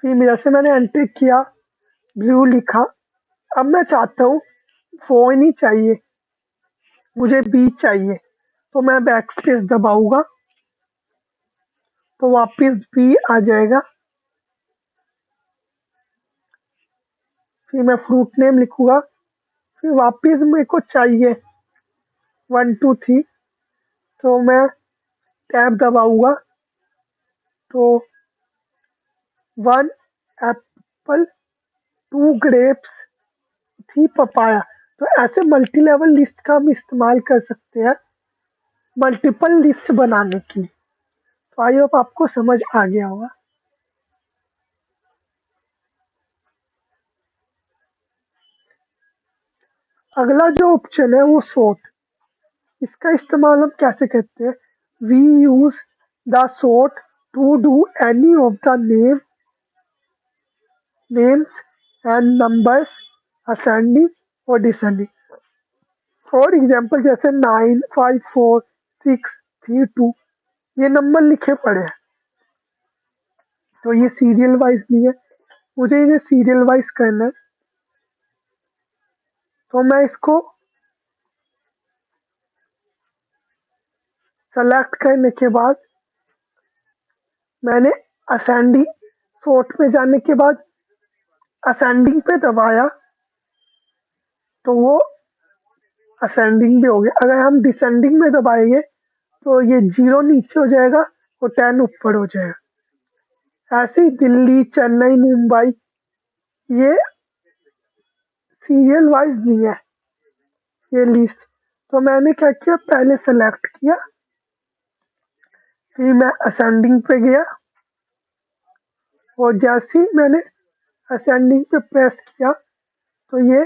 फिर जैसे मैंने एंटर किया ब्लू लिखा। अब मैं चाहता हूँ वो नहीं चाहिए, मुझे बी चाहिए, तो मैं बैक स्पेस दबाऊंगा तो वापस बी आ जाएगा। फिर मैं फ्रूट नेम लिखूंगा, फिर वापस मेरे को चाहिए 1 2 3, तो मैं टैब दबाऊंगा तो 1 एप्पल, 2 ग्रेप्स, 3 पपाया। तो ऐसे मल्टी लेवल लिस्ट का हम इस्तेमाल कर सकते हैं मल्टीपल लिस्ट बनाने की। तो आई होप आपको समझ आ गया होगा। अगला जो ऑप्शन है वो सॉर्ट। इसका इस्तेमाल हम कैसे करते हैं? We use the sort to do any of the names and numbers ascending और डिसेंडिंग। फॉर एग्जाम्पल जैसे 9 5 4 6 3 2, ये नंबर लिखे पड़े हैं, तो ये सीरियल वाइज नहीं है, मुझे इन्हें सीरियल वाइज करना है। तो मैं इसको सेलेक्ट करने के बाद मैंने असेंडिंग, सॉर्ट में जाने के बाद असेंडिंग पे दबाया तो वो असेंडिंग भी हो गया। अगर हम डिसेंडिंग में दबाएंगे तो ये 0 नीचे हो जाएगा और 10 ऊपर हो जाएगा। ऐसे ही दिल्ली, चेन्नई, मुंबई, ये सीरियल वाइज नहीं है ये लिस्ट। तो मैंने क्या किया, पहले सेलेक्ट किया, फिर मैं असेंडिंग पे गया और जैसे ही मैंने असेंडिंग पे प्रेस किया तो ये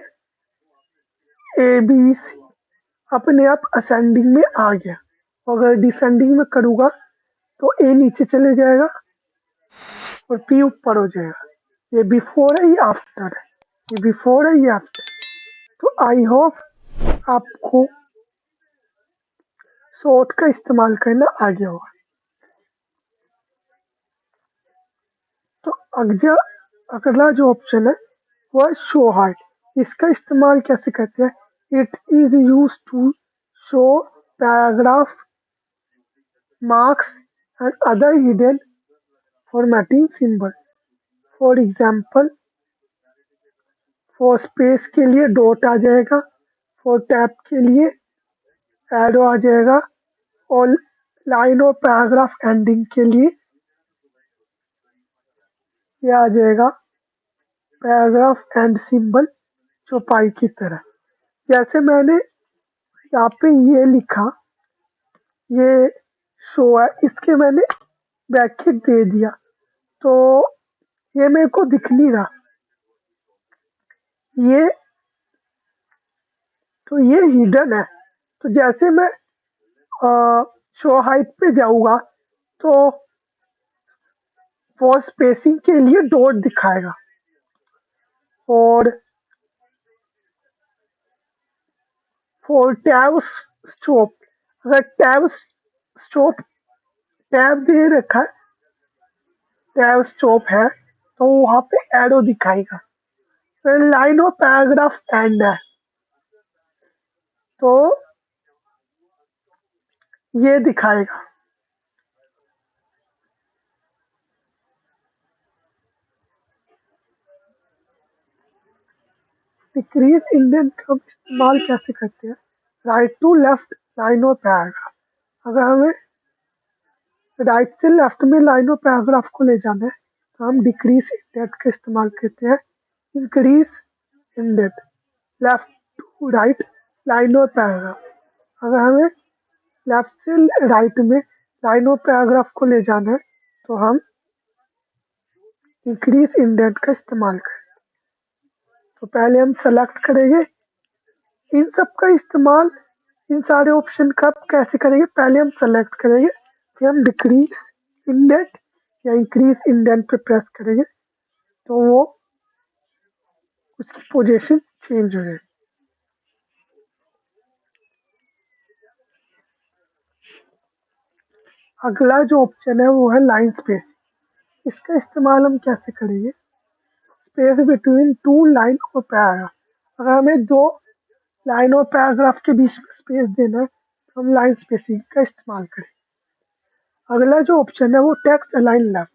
ए बी सी अपने आप असेंडिंग में आ गया। और अगर डिसेंडिंग में करूँगा तो ए नीचे चले जाएगा और पी ऊपर हो जाएगा। ये बिफोर है, ये आफ्टर है, ये बिफोर है, ये आफ्टर। तो आई होप आपको सॉर्ट का इस्तेमाल करना आ गया होगा। तो अगला अगला जो ऑप्शन है वो है शो हाइट। इसका इस्तेमाल कैसे करते हैं? It is use to show paragraph, marks and other hidden formatting symbol. For example, for space के लिए डॉट आ जाएगा, फॉर टैब के लिए एरो आ जाएगा, और लाइन और पैराग्राफ एंडिंग के लिए ये आ जाएगा पैराग्राफ एंड सिंबल चौपाई की तरह। जैसे मैंने यहाँ पे ये लिखा, ये शो है, इसके मैंने ब्रैकेट दे दिया तो ये मेरे को दिख नहीं रहा। ये तो ये हिडन है। तो जैसे मैं शो हाइट पे जाऊंगा तो फॉर स्पेसिंग के लिए डॉट दिखाएगा, और फॉर टैब स्टॉप, अगर टैब स्टॉप टैब दे रखा है, टैब स्टॉप है, तो वहाँ पे एरो दिखाएगा। फिर लाइन और पैराग्राफ एंड है तो ये दिखाएगा। डिक्रीज इंडेंट का इस्तेमाल कैसे करते हैं? राइट टू लेफ्ट लाइन और पैराग्राफ। अगर हमें राइट से लेफ्ट में लाइन और पैराग्राफ को ले जाना है तो हम डिक्रीज इंडेंट का इस्तेमाल करते हैं। Increase indent left to right line और पैराग्राफ। अगर हमें लेफ्ट से राइट में लाइन और पैराग्राफ को ले जाना है तो हम इंक्रीज इंडेंट का इस्तेमाल करें। तो पहले हम सेलेक्ट करेंगे इन सब का इस्तेमाल। इन सारे ऑप्शन का कैसे करेंगे? पहले हम सेलेक्ट करेंगे, फिर हम डिक्रीज इंडेंट या इंक्रीज इंडेंट पे प्रेस करेंगे तो वो उसकी पोजीशन चेंज हो जाएगी। अगला जो ऑप्शन है वो है लाइन स्पेस। इसका इस्तेमाल हम कैसे करेंगे? स्पेस बिटवीन टू लाइन और पैराग्राफ। अगर हमें दो लाइन और पैराग्राफ के बीच में स्पेस देना है तो हम लाइन स्पेसिंग का इस्तेमाल करें। अगला जो ऑप्शन है वो टेक्स्ट अलाइन लेफ्ट।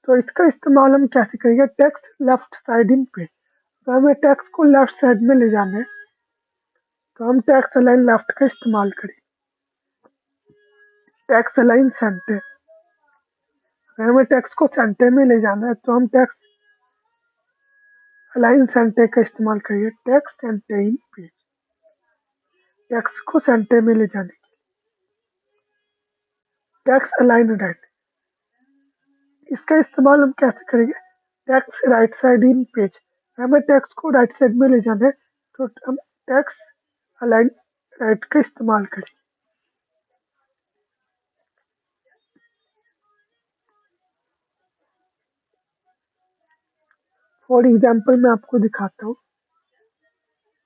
तो इसका इस्तेमाल हम कैसे करेंगे? टेक्स्ट लेफ्ट साइड इन पे। तो हमें टेक्स्ट को लेफ्ट साइड में ले जाना है तो हम टेक्स्ट अलाइन लेफ्ट का इस्तेमाल करें। Text align centre. अगर हमें टेक्स्ट को सेंटर में ले जाना है तो हम टेक्स्ट अलाइन सेंटर का इस्तेमाल करेंगे। टेक्स्ट सेंटर इन पेज। टेक्स्ट को सेंटर में ले जाने के टेक्स्ट अलाइन राइट। इसका इस्तेमाल हम कैसे करेंगे? टेक्स्ट राइट साइड इन पेज। हमें टेक्स्ट को राइट साइड में ले जाना है तो हम टेक्स्ट अलाइन राइट का इस्तेमाल करें। फॉर एग्जाम्पल मैं आपको दिखाता हूँ।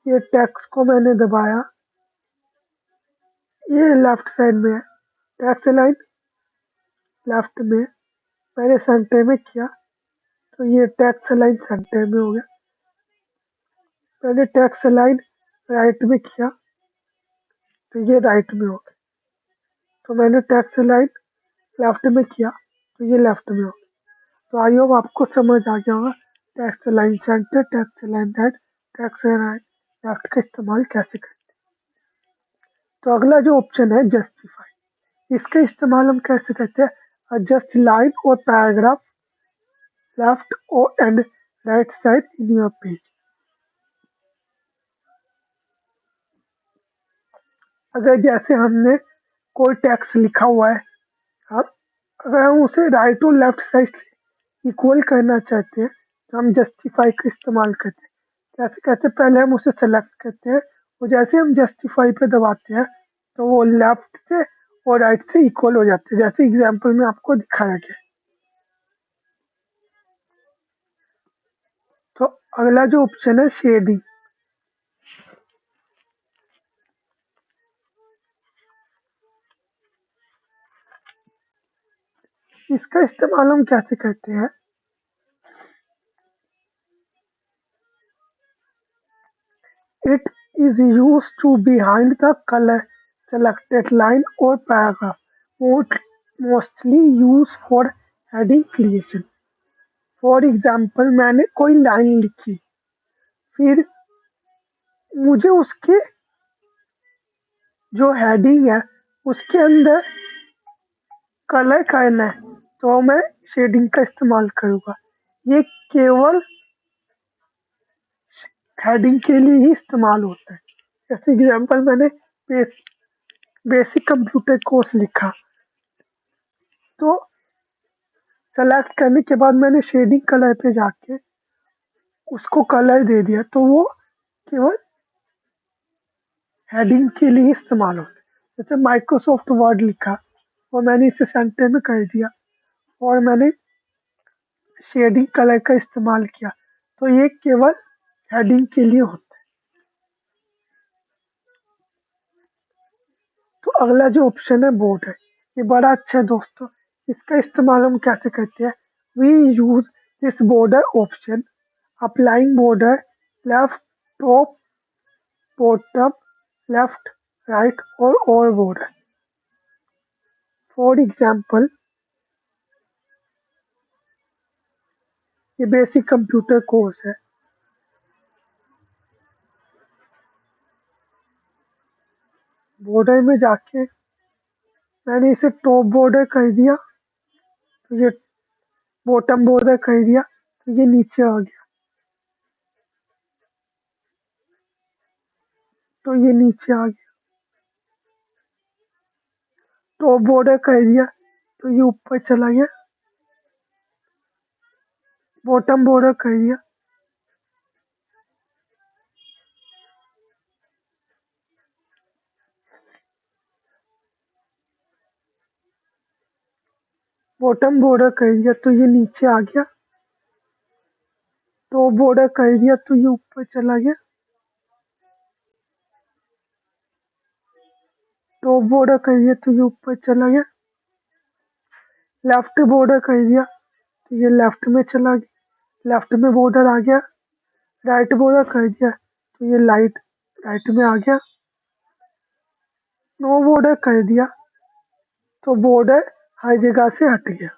ये टेक्स्ट को मैंने दबाया, ये लेफ्ट साइड में है। टेक्स्ट अलाइन लेफ्ट में मैंने सेंटर में किया तो ये टेक्स्ट अलाइन सेंटर में हो गया। मैंने टेक्स्ट अलाइन राइट में किया तो ये राइट में हो गया। तो मैंने टेक्स्ट अलाइन लेफ्ट में किया तो ये लेफ्ट में हो गया। तो आई होप आपको समझ आ गया होगा text align centre, text align right, text align left का इस्तेमाल कैसे करें। तो अगला जो ऑप्शन है जस्टिफाई। इसका इस्तेमाल हम कैसे करते हैं? एडजस्ट लाइन और पैराग्राफ लेफ्ट और and right side in your page. अगर जैसे हमने कोई टेक्स्ट लिखा हुआ है, हम अगर हम उसे राइट और लेफ्ट साइड से इक्वल करना चाहते हैं तो हम जस्टिफाई का इस्तेमाल करते हैं। कैसे कैसे? पहले हम उसे सेलेक्ट करते हैं और जैसे हम जस्टिफाई पे दबाते हैं तो वो लेफ्ट से और राइट से इक्वल हो जाते हैं, जैसे एग्जाम्पल में आपको दिखाया गया। तो अगला जो ऑप्शन है शेडिंग। इसका इस्तेमाल हम कैसे करते हैं? It is use to behind the colour selected line or paragraph, mostly used for heading creation. For example मैंने कोई लाइन लिखी, फिर मुझे उसके जो हेडिंग है उसके अंदर कलर करना है तो मैं शेडिंग का इस्तेमाल करूँगा। ये केवल हेडिंग के लिए ही इस्तेमाल होता है। जैसे एग्जाम्पल मैंने बेसिक कंप्यूटर कोर्स लिखा तो सेलेक्ट करने के बाद मैंने शेडिंग कलर पे जाके उसको कलर दे दिया तो वो केवल हेडिंग के लिए इस्तेमाल होता है। जैसे माइक्रोसॉफ्ट वर्ड लिखा और मैंने इसे सेंटर में कर दिया और मैंने शेडिंग कलर का इस्तेमाल किया तो ये केवल हेडिंग के लिए होता है। तो अगला जो ऑप्शन है बोर्ड है, ये बड़ा अच्छा है दोस्तों। इसका इस्तेमाल हम कैसे करते हैं? We use this border option applying border left, top, bottom, left, right और बॉर्डर। फॉर एग्जाम्पल ये बेसिक कंप्यूटर कोर्स है। बॉर्डर में जाके मैंने इसे टॉप बॉर्डर कर दिया, तो ये बॉटम बॉर्डर कर दिया, तो ये नीचे आ गया, तो ये नीचे आ गया। टॉप बॉर्डर कर दिया, तो ये ऊपर चला गया। बॉटम बॉर्डर कर दिया, बॉटम बॉर्डर कर दिया, तो ये नीचे आ गया। टॉप बॉर्डर कर दिया, तो ये ऊपर चला गया। टॉप बॉर्डर कर दिया, तो ये ऊपर चला गया। लेफ्ट बॉर्डर कर दिया, तो ये लेफ्ट में चला गया, लेफ्ट में बॉर्डर आ गया। राइट बॉर्डर कर दिया, तो ये राइट में आ गया। नो बॉर्डर कर दिया, तो बॉर्डर हर जगह से हट गया।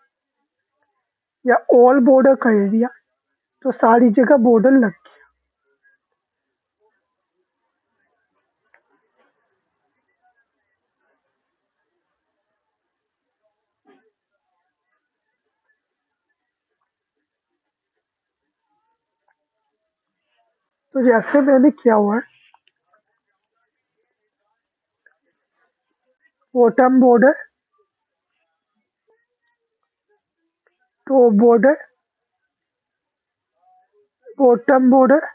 या ऑल बॉर्डर कर दिया, तो सारी जगह बॉर्डर लग गया। तो जैसे मैंने किया हुआ है, bottom border, top border, bottom border,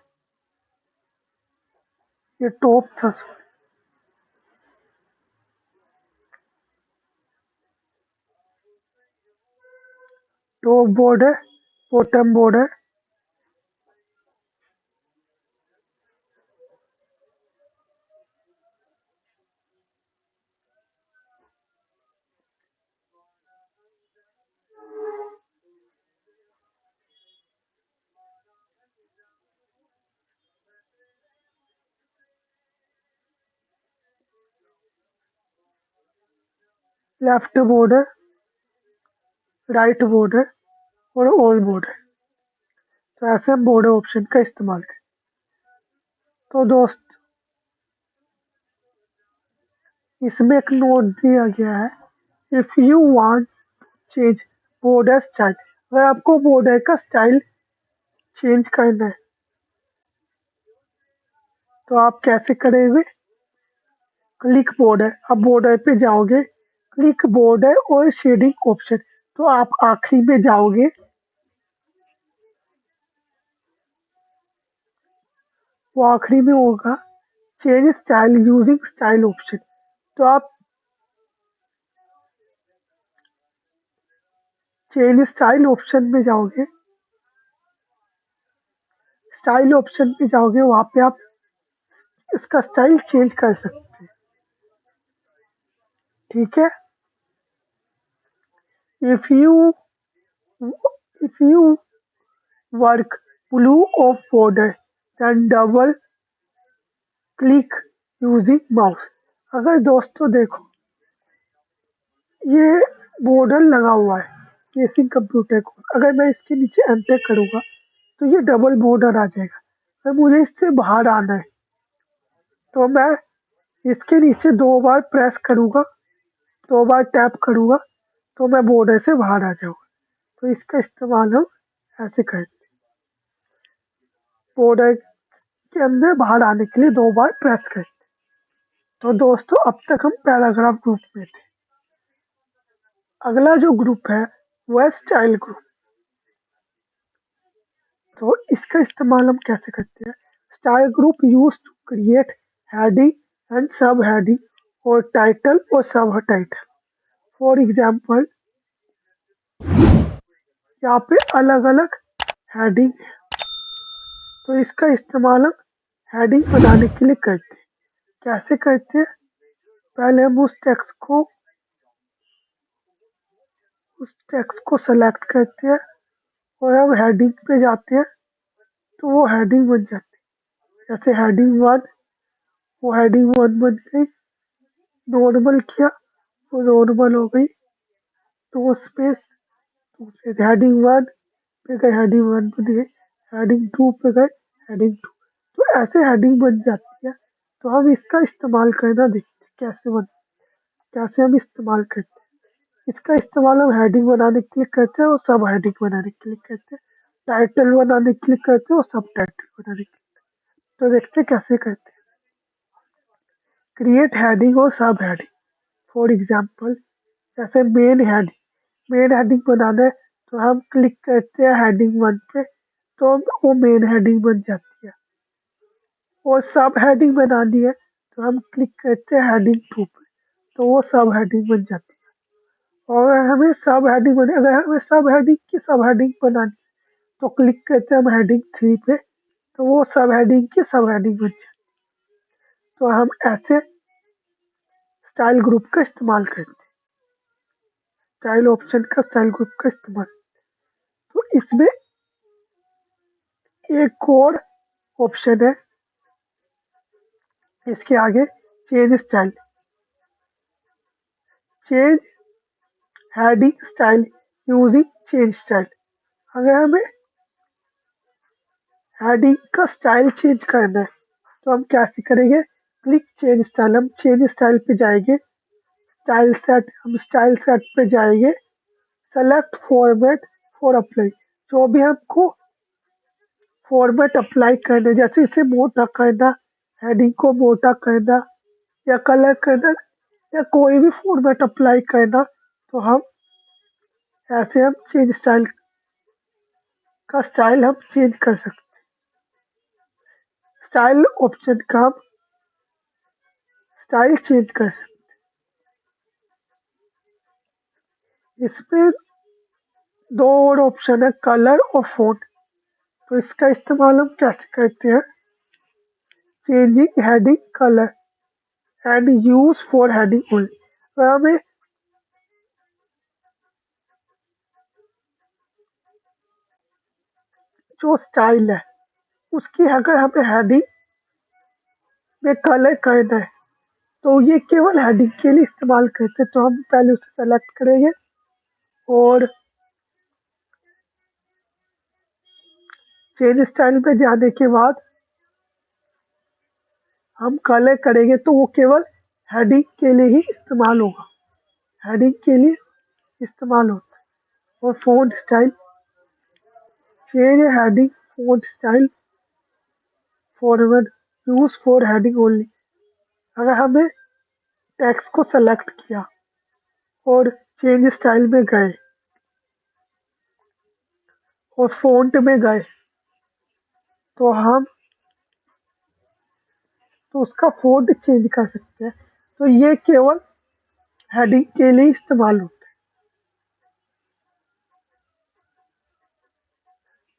ये टॉप था, top border, bottom border, left border, right border और ऑल बॉर्डर। तो ऐसे हम बॉर्डर ऑप्शन का इस्तेमाल करें। तो दोस्त, इसमें एक नोट दिया गया है, if you want change border style. अगर आपको बॉर्डर का स्टाइल चेंज करना है, तो आप कैसे करेंगे? क्लिक बॉर्डर, अब बॉर्डर पे जाओगे, क्लिक बॉर्डर और शेडिंग ऑप्शन, तो आप आखिरी में जाओगे। वो आखिरी में होगा change style using style option, तो आप चेंज स्टाइल ऑप्शन में जाओगे। स्टाइल ऑप्शन में जाओगे, वहां पे आप इसका स्टाइल चेंज कर सकते हैं। ठीक है। If you if you work blue of border, then double click using mouse. अगर दोस्तों देखो, ये बॉर्डर लगा हुआ है केसिंग कंप्यूटर को, अगर मैं इसके नीचे एंटर करूंगा, तो ये डबल बॉर्डर आ जाएगा। अगर मुझे इससे बाहर आना है, तो मैं इसके नीचे दो बार प्रेस करूंगा, दो बार टैप करूंगा, तो मैं बॉर्डर से बाहर आ जाऊंगा। तो इसका इस्तेमाल हम ऐसे करते हैं। बॉर्डर के अंदर बाहर आने के लिए दो बार प्रेस करते हैं। तो दोस्तों, अब तक हम पैराग्राफ ग्रुप में थे। अगला जो ग्रुप है वो है स्टाइल ग्रुप। तो इसका इस्तेमाल हम कैसे करते हैं? Style group use to create heading and sub heading और टाइटल और सब टाइटल। फॉर एग्जाम्पल, यहाँ पे अलग अलग हेडिंग है, तो इसका इस्तेमाल हम हेडिंग बनाने के लिए करते हैं। कैसे करते हैं? पहले हम उस टेक्स्ट को सेलेक्ट करते हैं और हम हेडिंग पे जाते हैं, तो वो हेडिंग बन जाती है। जैसे हेडिंग वन, वो हेडिंग वन बन गई। नॉर्मल किया, वो नॉर्मल हो गई। तो स्पेस, तो फिर हेडिंग वन, पे गए हेडिंग वन पे दिए, हेडिंग टू पे गए, हेडिंग टू, तो ऐसे हेडिंग बन जाती है। तो हम इसका इस्तेमाल करना देखते हैं कैसे हम इस्तेमाल करते हैं। इसका इस्तेमाल हम हेडिंग बनाने के लिए करते हैं और सब हेडिंग बनाने के लिए करते हैं, टाइटल बनाने के लिए करते हैं और सब टाइटल बनाने के लिए। तो देखते हैं कैसे करते हैं। क्रिएट हेडिंग और सब हेडिंग। फॉर एग्जाम्पल, जैसे मेन हेडिंग बनाना है तो हम क्लिक करते हैं हेडिंग वन पे, तो वो मेन हेडिंग बन जाती है। और सब हेडिंग बनानी है तो हम क्लिक करते हैं हेडिंग टू पे, तो वो सब हेडिंग बन जाती है। और अगर हमें सब हेडिंग की सब हेडिंग बनानी है तो क्लिक करते हैं हम हेडिंग थ्री पे, तो वो सब हेडिंग की सब हेडिंग बन जाती है। तो हम ऐसे स्टाइल ग्रुप का इस्तेमाल करते हैं, स्टाइल ऑप्शन का स्टाइल ग्रुप का इस्तेमाल। तो इसमें एक और ऑप्शन है इसके आगे, change style, change heading style using change style. अगर हमें हेडिंग का स्टाइल चेंज करना है तो हम कैसे करेंगे, क्लिक चेंज स्टाइल, हम चेंज स्टाइल पे जाएंगे, स्टाइल सेट पे जाएंगे, सेलेक्ट फॉर्मेट फॉर अप्लाई। जो भी हमको फॉर्मेट अप्लाई करना, जैसे इसे मोटा करना, हेडिंग को मोटा करना या कलर करना या कोई भी फॉर्मेट अप्लाई करना, तो हम ऐसे हम चेंज स्टाइल का स्टाइल हम चेंज कर सकते हैं। स्टाइल ऑप्शन का हम स्टाइल चेंज कर सकते हैं। इसमें दो और ऑप्शन है, कलर और फॉन्ट। तो इसका इस्तेमाल हम कैसे करते हैं, changing heading colour and use for heading only. तो हमें जो स्टाइल है उसकी अगर हमें हेडिंग में कलर करना है तो ये केवल हेडिंग के लिए इस्तेमाल करते हैं। तो हम पहले उसे सेलेक्ट करेंगे और चेंज स्टाइल में जाने के बाद हम कलर करेंगे तो वो केवल हेडिंग के लिए ही इस्तेमाल होगा, हेडिंग के लिए इस्तेमाल होता है। और font style, change heading font style forward use for heading only. अगर हमें टेक्स्ट को सेलेक्ट किया और चेंज स्टाइल में गए और फॉन्ट में गए तो हम तो उसका फॉन्ट चेंज कर सकते हैं। तो ये केवल हेडिंग के लिए इस्तेमाल होता है।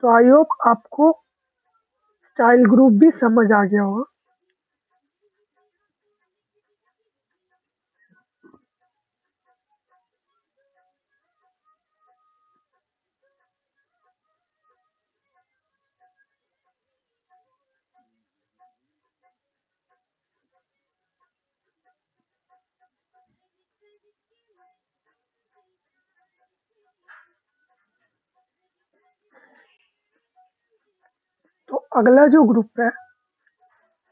तो आई होप आपको स्टाइल ग्रुप भी समझ आ गया होगा। तो अगला जो ग्रुप है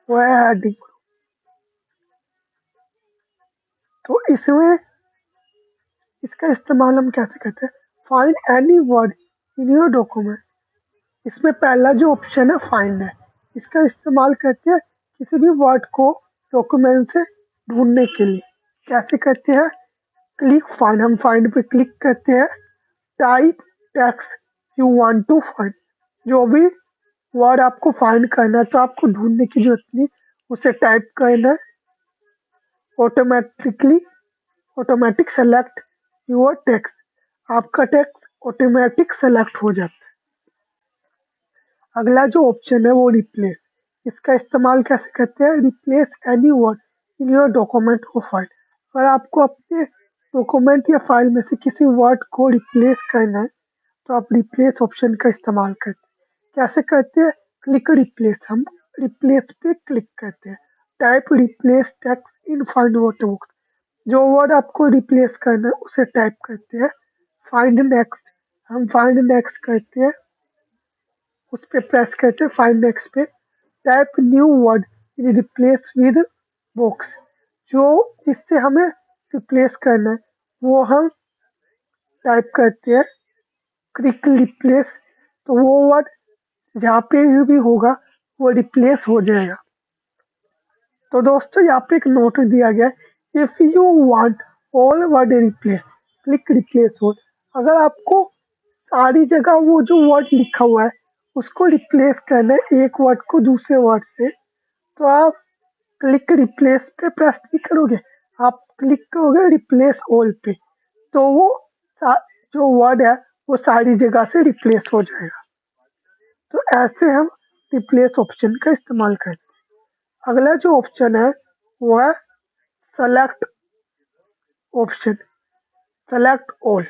वो है हेडिंग ग्रुप। तो इसमें इसका इस्तेमाल हम कैसे करते हैं, find any word in your document. इसमें पहला जो ऑप्शन है फाइंड है, इसका इस्तेमाल करते हैं किसी भी वर्ड को डॉक्यूमेंट से ढूंढने के लिए। कैसे करते हैं, क्लिक फाइंड, हम फाइंड पे क्लिक करते हैं, type text you want to find. जो भी वर्ड आपको फाइंड करना है तो आपको ढूंढने की जरूरत नहीं, उसे टाइप करना है, automatically automatic select your text, आपका टेक्स्ट ऑटोमेटिक सेलेक्ट हो जाता है। अगला जो ऑप्शन है वो रिप्लेस, इसका इस्तेमाल कैसे करते हैं, replace any word in your document और फाइल। अगर आपको अपने डॉक्यूमेंट या फाइल में से किसी वर्ड को रिप्लेस करना है तो आप रिप्लेस ऑप्शन का इस्तेमाल करते हैं। कैसे करते हैं, क्लिक रिप्लेस, हम रिप्लेस पे क्लिक करते हैं, type replace text in find word books. जो वर्ड आपको रिप्लेस करना है उसे टाइप करते हैं, फाइंड नेक्स्ट, हम फाइंड नेक्स्ट करते हैं, उस पर प्रेस करते हैं फाइंड नेक्स्ट पे। Type new word in replace with box, जो जिससे हमें रिप्लेस करना है वो हम टाइप करते हैं क्लिक रिप्लेस, तो वो वर्ड जहाँ पे भी होगा वो रिप्लेस हो जाएगा। तो दोस्तों यहाँ पे एक नोट दिया गया है, if you want all word replace click replace word. अगर आपको सारी जगह वो जो वर्ड लिखा हुआ है उसको रिप्लेस करना है एक वर्ड को दूसरे वर्ड से, तो आप क्लिक रिप्लेस पे प्रेस नहीं करोगे, आप क्लिक करोगे रिप्लेस ऑल पे, तो वो जो वर्ड है वो सारी जगह से रिप्लेस हो जाएगा। तो ऐसे हम रिप्लेस ऑप्शन का इस्तेमाल करते हैं। अगला जो ऑप्शन है वो है सेलेक्ट ऑप्शन, सेलेक्ट ऑल।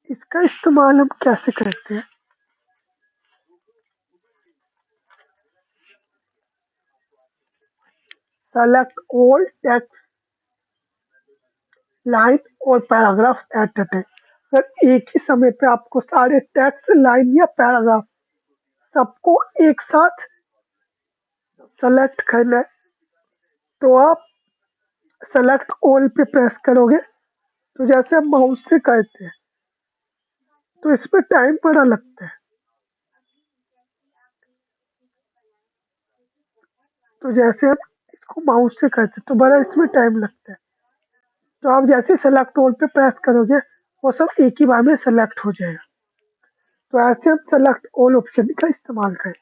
इसका इस्तेमाल हम कैसे करते हैं? सेलेक्ट ऑल टेक्स्ट लाइन और पैराग्राफ एट अ टाइम। अगर एक ही समय पे आपको सारे टेक्स्ट लाइन या पैराग्राफ सबको एक साथ सेलेक्ट करना है तो आप सेलेक्ट ऑल पे प्रेस करोगे, तो जैसे हम माउस से करते हैं तो इसमें टाइम बड़ा लगता है, तो जैसे हम इसको माउस से करते हैं तो बड़ा इसमें टाइम लगता है। तो आप जैसे सेलेक्ट ऑल पे प्रेस करोगे वो सब एक ही बार में सेलेक्ट हो जाएगा। तो ऐसे हम सेलेक्ट ऑल ऑप्शन का इस्तेमाल करें।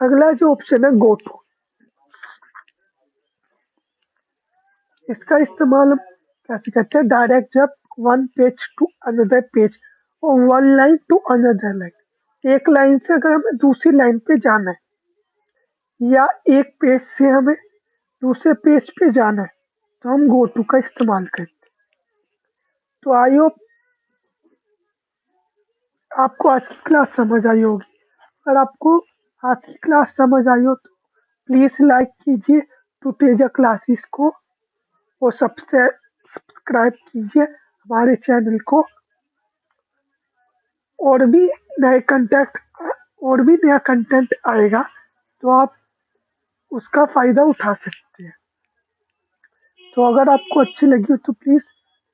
अगला जो ऑप्शन है गो टू, इसका इस्तेमाल हम कैसे करते हैं? डायरेक्ट जब one page to another page और one line to another line, एक लाइन से अगर हमें दूसरी लाइन पे जाना है या एक पेज से हमें दूसरे पेज पे जाना है तो हम गो टू का इस्तेमाल करते हैं। तो आई होप आपको आज की क्लास समझ आई होगी। अगर आपको आज की क्लास समझ आई हो तो प्लीज़ लाइक कीजिए टू तेजा क्लासेस को और सबसे सब्सक्राइब कीजिए हमारे चैनल को। और भी नए कंटेंट और भी नया कंटेंट आएगा तो आप उसका फ़ायदा उठा सकते हैं। तो अगर आपको अच्छी लगी हो तो प्लीज़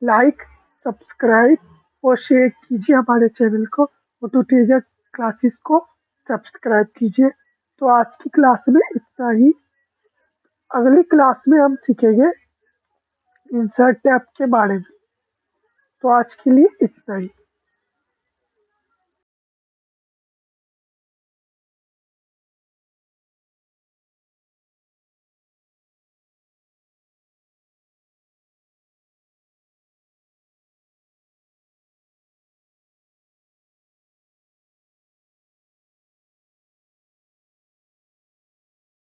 लाइक, सब्सक्राइब और शेयर कीजिए हमारे चैनल को और ट्यूटोरियल क्लासेस को सब्सक्राइब कीजिए। तो आज की क्लास में इतना ही। अगली क्लास में हम सीखेंगे इंसर्ट टैब के बारे में। तो आज के लिए इतना ही।